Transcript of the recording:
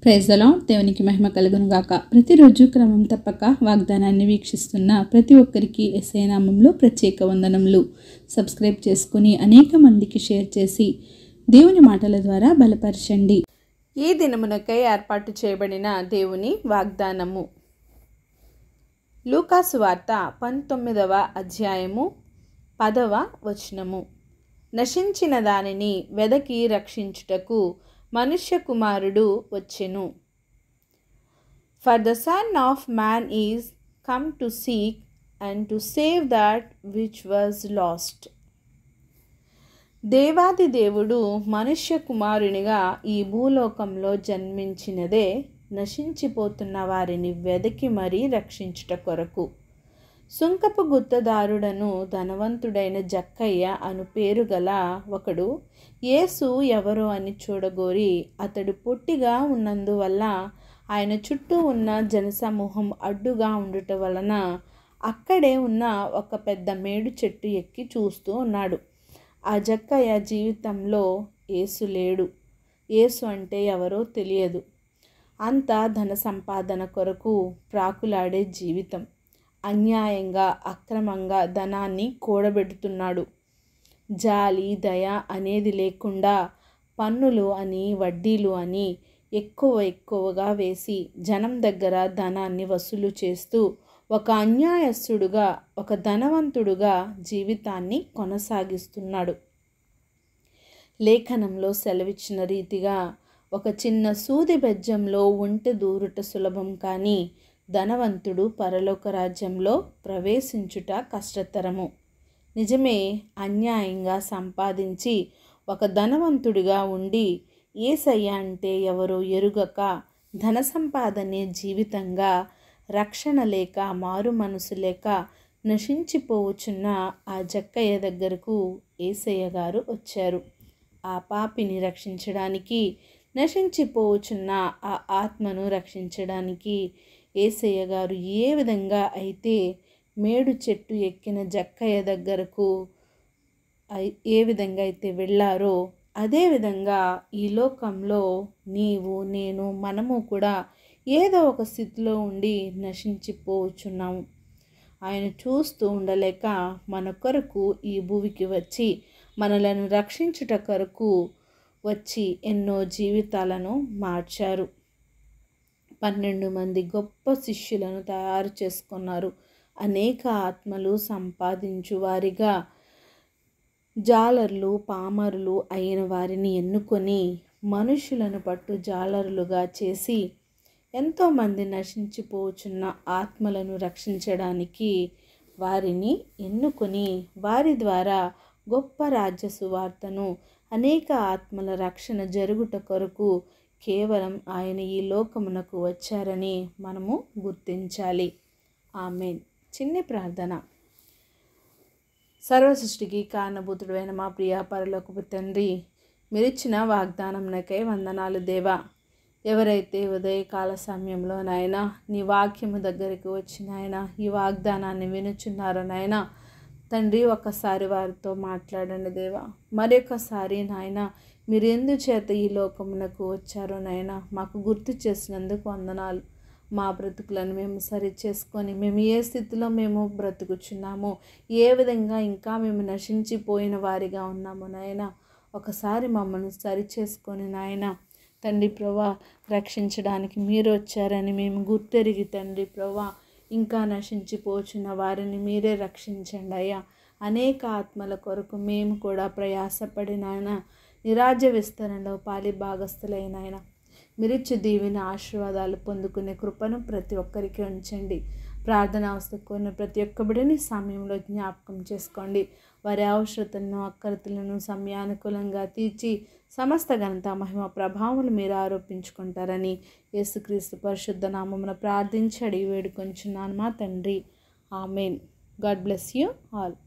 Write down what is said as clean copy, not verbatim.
Praise the lord. దేవునికి మహిమ కలుగును గాక. ప్రతిరోజు క్రమం తప్పక వాగ్దానాన్ని వీక్షిస్తున్న ప్రతి ఒక్కరికి యేసయ్య నామములో ప్రత్యేక వందనములు. సబ్స్క్రైబ్ చేసుకుని అనేక మందికి షేర్ చేసి దేవుని మాటల ద్వారా బలపరచండి. ఈ దినమునకై ఏర్పాటు చేయబడిన దేవుని వాగ్దానము. లూకాసు వార్త 19వ అధ్యాయము 10వ వచనము. నశించిన దానిని వెదకి రక్షించుటకు మనుష్య కుమారుడు వచ్చెను. For the son of man is come to seek and to save that which was last. దేవాది దేవుడు మనుష్య కుమారునిగా ఈ భూలోకంలో జన్మించినదే నశించిపోతున్న వారిని వెదకి మరీ రక్షించుట కొరకు. సుంకపు గుత్తదారుడను ధనవంతుడైన జక్కయ్య అను పేరు గల ఒకడు యేసు ఎవరో అని చూడగోరి అతడు పొట్టిగా ఉన్నందువల్ల ఆయన చుట్టూ ఉన్న జనసమూహం అడ్డుగా ఉండుట వలన అక్కడే ఉన్న ఒక పెద్ద మేడు చెట్టు ఎక్కి చూస్తూ ఉన్నాడు. ఆ జక్కయ్య జీవితంలో యేసు లేడు. యేసు అంటే ఎవరో తెలియదు. అంతా ధన సంపాదన కొరకు ప్రాకులాడే జీవితం. అన్యాయంగా అక్రమంగా ధనాన్ని కూడబెడుతున్నాడు. జాలి దయ అనేది లేకుండా పన్నులు అని వడ్డీలు అని ఎక్కువగా వేసి జనం దగ్గర ధనాన్ని వసూలు చేస్తూ ఒక అన్యాయస్తుడుగా ఒక ధనవంతుడుగా జీవితాన్ని కొనసాగిస్తున్నాడు. లేఖనంలో సెలవిచ్చిన రీతిగా ఒక చిన్న సూది బెజ్జంలో ఒంటె దూరుట సులభం, కానీ ధనవంతుడు పరలోక రాజ్యంలో ప్రవేశించుట కష్టతరము. నిజమే, అన్యాయంగా సంపాదించి ఒక ధనవంతుడిగా ఉండి యేసయ్య అంటే ఎవరో ఎరుగక ధన సంపాదనే జీవితంగా రక్షణ లేక మారు మనసు లేక నశించిపోవచ్చున్న ఆ జక్కయ్య దగ్గరకు యేసయ్య గారు వచ్చారు. ఆ పాపిని రక్షించడానికి, నశించిపోవచ్చున్న ఆ ఆత్మను రక్షించడానికి యేసయ్య గారు ఏ విధంగా అయితే మేడు చెట్టు ఎక్కిన జక్కయ్య దగ్గరకు ఏ విధంగా అయితే వెళ్ళారో అదేవిధంగా ఈ లోకంలో నీవు నేను మనము కూడా ఏదో ఒక స్థితిలో ఉండి నశించిపోవచ్చున్నాము. ఆయన చూస్తూ ఉండలేక మన కొరకు ఈ భూమికి వచ్చి మనలను రక్షించుట కొరకు వచ్చి ఎన్నో జీవితాలను మార్చారు. 12 మంది గొప్ప శిష్యులను తయారు చేసుకున్నారు. అనేక ఆత్మలు సంపాదించు వారిగా జాలర్లు పామరులు అయిన వారిని ఎన్నుకొని మనుషులను పట్టు జాలరులుగా చేసి ఎంతోమంది నశించిపోచున్న ఆత్మలను రక్షించడానికి వారిని ఎన్నుకొని వారి ద్వారా గొప్ప రాజ్య సువార్తను అనేక ఆత్మల రక్షణ జరుగుట కొరకు కేవలం ఆయన ఈ లోకమునకు వచ్చారని మనము గుర్తించాలి. ఆమేన్. చిన్ని ప్రార్థన. సర్వసృష్టికి కారణభూతుడైన మా ప్రియ పరలోకపు తండ్రి, మీరిచ్చిన వాగ్దానంనకై వందనాలు దేవా. ఎవరైతే ఉదయకాల సమయంలో నాయనా నీ వాక్యము దగ్గరికి వచ్చి నాయనా ఈ వాగ్దానాన్ని వినుచున్నారో నాయనా తండ్రి, ఒక్కసారి వారితో మాట్లాడండి దేవా. మరొకసారి నాయనా మీరు ఎందుచేత ఈ లోకమునకు వచ్చారో నాయనా మాకు గుర్తు చేసినందుకు వందనాలు. మా బ్రతుకులను మేము సరి చేసుకొని మేము ఏ స్థితిలో మేము బ్రతుకుచున్నామో, ఏ విధంగా ఇంకా మేము నశించిపోయిన వారిగా ఉన్నామో నాయనా ఒకసారి మమ్మల్ని సరి చేసుకొని నాయనా తండ్రి ప్రభా రక్షించడానికి మీరు వచ్చారని మేము గుర్తెరిగి తండ్రి ప్రభా ఇంకా నశించిపోచున్న వారిని మీరే రక్షించండి అయ్యా. అనేక ఆత్మల కొరకు మేము కూడా ప్రయాసపడినాయన నీ రాజ్య విస్తరణలో పాలి భాగస్థులైన ఆయన మీరిచ్చే దీవెన ఆశీర్వాదాలు పొందుకునే కృపను ప్రతి ఒక్కరికి ఉంచండి. ప్రార్థన అవసరం ప్రతి ఒక్క బిడ్డని సమయంలో జ్ఞాపకం చేసుకోండి. వారి అవసరతలను అక్కరతలను సమయానుకూలంగా తీర్చి సమస్త ఘనత మహిమ ప్రభావములు మీరు ఆరోపించుకుంటారని యేసుక్రీస్తు పరిశుద్ధ నామమున ప్రార్థించి అడిగి వేడుకొంచున్నాను మా తండ్రి. Amen. God bless you all.